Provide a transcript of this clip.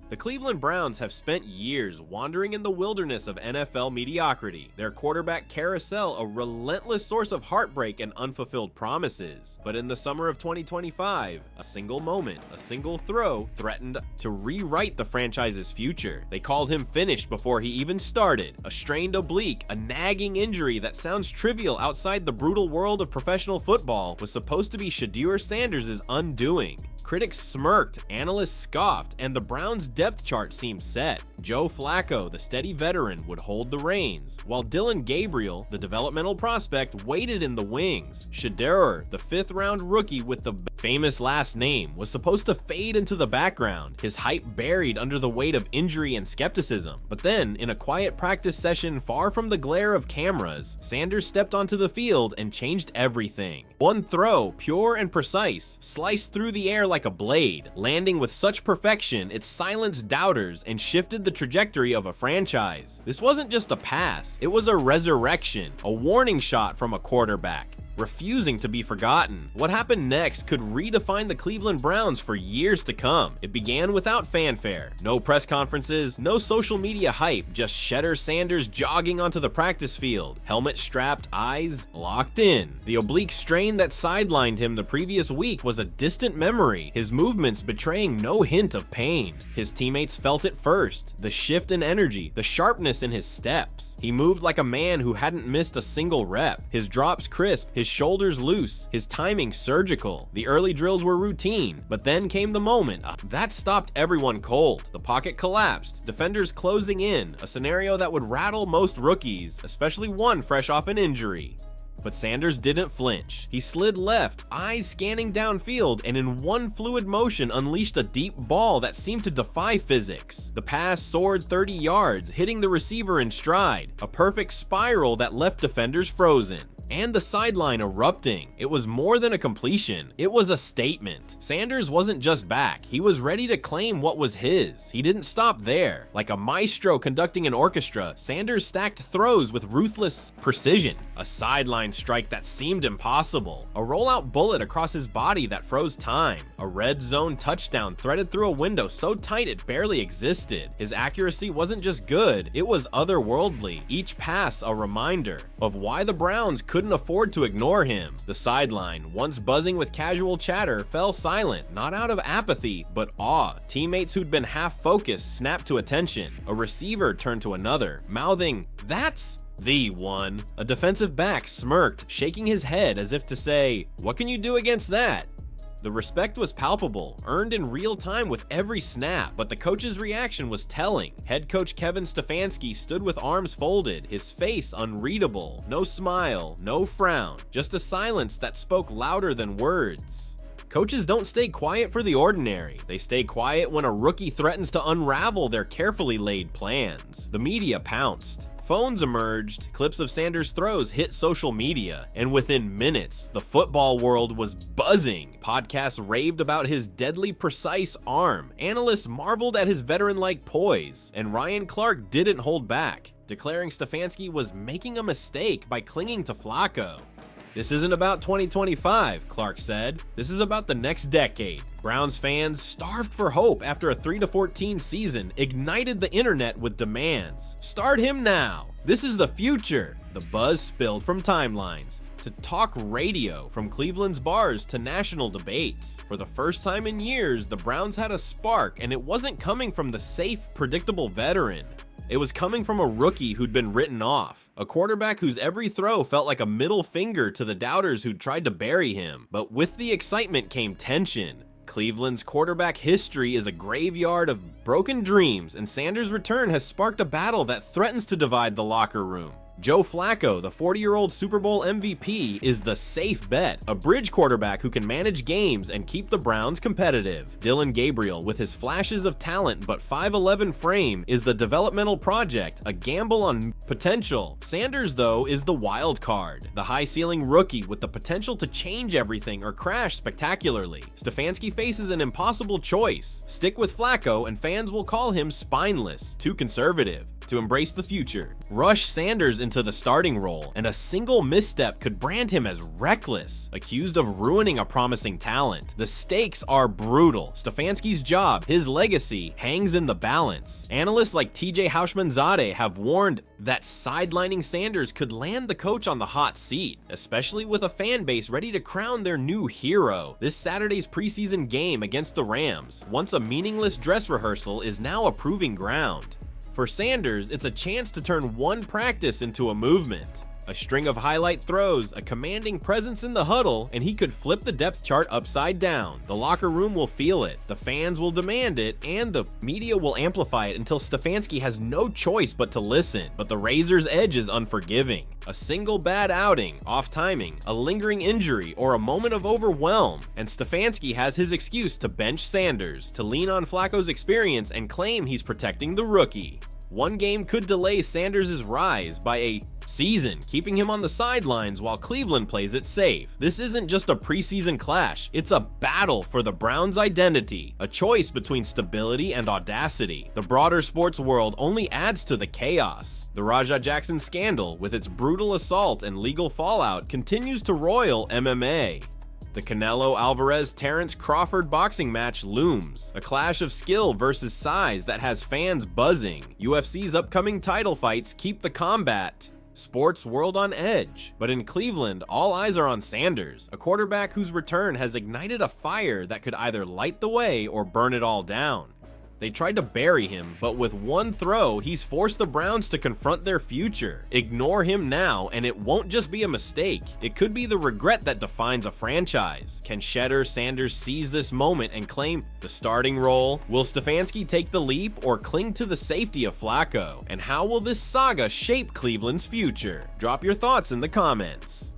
The Cleveland Browns have spent years wandering in the wilderness of NFL mediocrity, their quarterback carousel a relentless source of heartbreak and unfulfilled promises. But in the summer of 2025, a single moment, a single throw threatened to rewrite the franchise's future. They called him finished before he even started. A strained oblique, a nagging injury that sounds trivial outside the brutal world of professional football, was supposed to be Shedeur Sanders' undoing. Critics smirked, analysts scoffed, and the Browns' depth chart seemed set. Joe Flacco, the steady veteran, would hold the reins, while Dylan Gabriel, the developmental prospect, waited in the wings. Shedeur, the fifth-round rookie with the famous last name, was supposed to fade into the background, his hype buried under the weight of injury and skepticism. But then, in a quiet practice session far from the glare of cameras, Sanders stepped onto the field and changed everything. One throw, pure and precise, sliced through the air like a blade, landing with such perfection it silenced doubters and shifted the trajectory of a franchise. This wasn't just a pass, it was a resurrection, a warning shot from a quarterback, refusing to be forgotten. What happened next could redefine the Cleveland Browns for years to come. It began without fanfare. No press conferences, no social media hype, just Shedeur Sanders jogging onto the practice field, helmet strapped, eyes locked in. The oblique strain that sidelined him the previous week was a distant memory, his movements betraying no hint of pain. His teammates felt it first, the shift in energy, the sharpness in his steps. He moved like a man who hadn't missed a single rep, his drops crisp, his shoulders loose, his timing surgical. The early drills were routine, but then came the moment that stopped everyone cold. The pocket collapsed, defenders closing in, a scenario that would rattle most rookies, especially one fresh off an injury. But Sanders didn't flinch. He slid left, eyes scanning downfield, and in one fluid motion unleashed a deep ball that seemed to defy physics. The pass soared 30 yards, hitting the receiver in stride, a perfect spiral that left defenders frozen. And the sideline erupting. It was more than a completion, it was a statement. Sanders wasn't just back, he was ready to claim what was his. He didn't stop there. Like a maestro conducting an orchestra, Sanders stacked throws with ruthless precision. A sideline strike that seemed impossible, a rollout bullet across his body that froze time, a red zone touchdown threaded through a window so tight it barely existed. His accuracy wasn't just good, it was otherworldly, each pass a reminder of why the Browns couldn't afford to ignore him. The sideline, once buzzing with casual chatter, fell silent, not out of apathy, but awe. Teammates who'd been half focused snapped to attention. A receiver turned to another, mouthing, "That's the one." A defensive back smirked, shaking his head as if to say, "What can you do against that?" The respect was palpable, earned in real time with every snap, but the coach's reaction was telling. Head coach Kevin Stefanski stood with arms folded, his face unreadable. No smile, no frown, just a silence that spoke louder than words. Coaches don't stay quiet for the ordinary. They stay quiet when a rookie threatens to unravel their carefully laid plans. The media pounced. Phones emerged, clips of Sanders' throws hit social media, and within minutes, the football world was buzzing. Podcasts raved about his deadly precise arm, analysts marveled at his veteran-like poise, and Ryan Clark didn't hold back, declaring Stefanski was making a mistake by clinging to Flacco. "This isn't about 2025, Clark said. This is about the next decade." Browns fans, starved for hope after a 3-14 season, ignited the internet with demands. "Start him now. This is the future." The buzz spilled from timelines to talk radio, from Cleveland's bars to national debates. For the first time in years, the Browns had a spark, and it wasn't coming from the safe, predictable veteran. It was coming from a rookie who'd been written off, a quarterback whose every throw felt like a middle finger to the doubters who'd tried to bury him. But with the excitement came tension. Cleveland's quarterback history is a graveyard of broken dreams, and Sanders' return has sparked a battle that threatens to divide the locker room. Joe Flacco, the 40-year-old Super Bowl MVP, is the safe bet, a bridge quarterback who can manage games and keep the Browns competitive. Dylan Gabriel, with his flashes of talent but 5'11" frame, is the developmental project, a gamble on potential. Sanders, though, is the wild card, the high-ceiling rookie with the potential to change everything or crash spectacularly. Stefanski faces an impossible choice. Stick with Flacco and fans will call him spineless, too conservative. to embrace the future. Rush Sanders into the starting role, and a single misstep could brand him as reckless, accused of ruining a promising talent. The stakes are brutal. Stefanski's job, his legacy, hangs in the balance. Analysts like TJ Houshmandzadeh have warned that sidelining Sanders could land the coach on the hot seat, especially with a fan base ready to crown their new hero. This Saturday's preseason game against the Rams, once a meaningless dress rehearsal, is now a proving ground. For Sanders, it's a chance to turn one practice into a movement. A string of highlight throws, a commanding presence in the huddle, and he could flip the depth chart upside down. The locker room will feel it, the fans will demand it, and the media will amplify it until Stefanski has no choice but to listen. But the Razors' edge is unforgiving. A single bad outing, off timing, a lingering injury, or a moment of overwhelm, and Stefanski has his excuse to bench Sanders, to lean on Flacco's experience and claim he's protecting the rookie. One game could delay Sanders' rise by a season, keeping him on the sidelines while Cleveland plays it safe. This isn't just a preseason clash, it's a battle for the Browns' identity, a choice between stability and audacity. The broader sports world only adds to the chaos. The Rajah Jackson scandal, with its brutal assault and legal fallout, continues to roil MMA. The Canelo-Alvarez-Terrence Crawford boxing match looms, a clash of skill versus size that has fans buzzing. UFC's upcoming title fights keep the combat sports world on edge. But in Cleveland, all eyes are on Sanders, a quarterback whose return has ignited a fire that could either light the way or burn it all down. They tried to bury him, but with one throw, he's forced the Browns to confront their future. Ignore him now, and it won't just be a mistake. It could be the regret that defines a franchise. Can Shedeur Sanders seize this moment and claim the starting role? Will Stefanski take the leap or cling to the safety of Flacco? And how will this saga shape Cleveland's future? Drop your thoughts in the comments.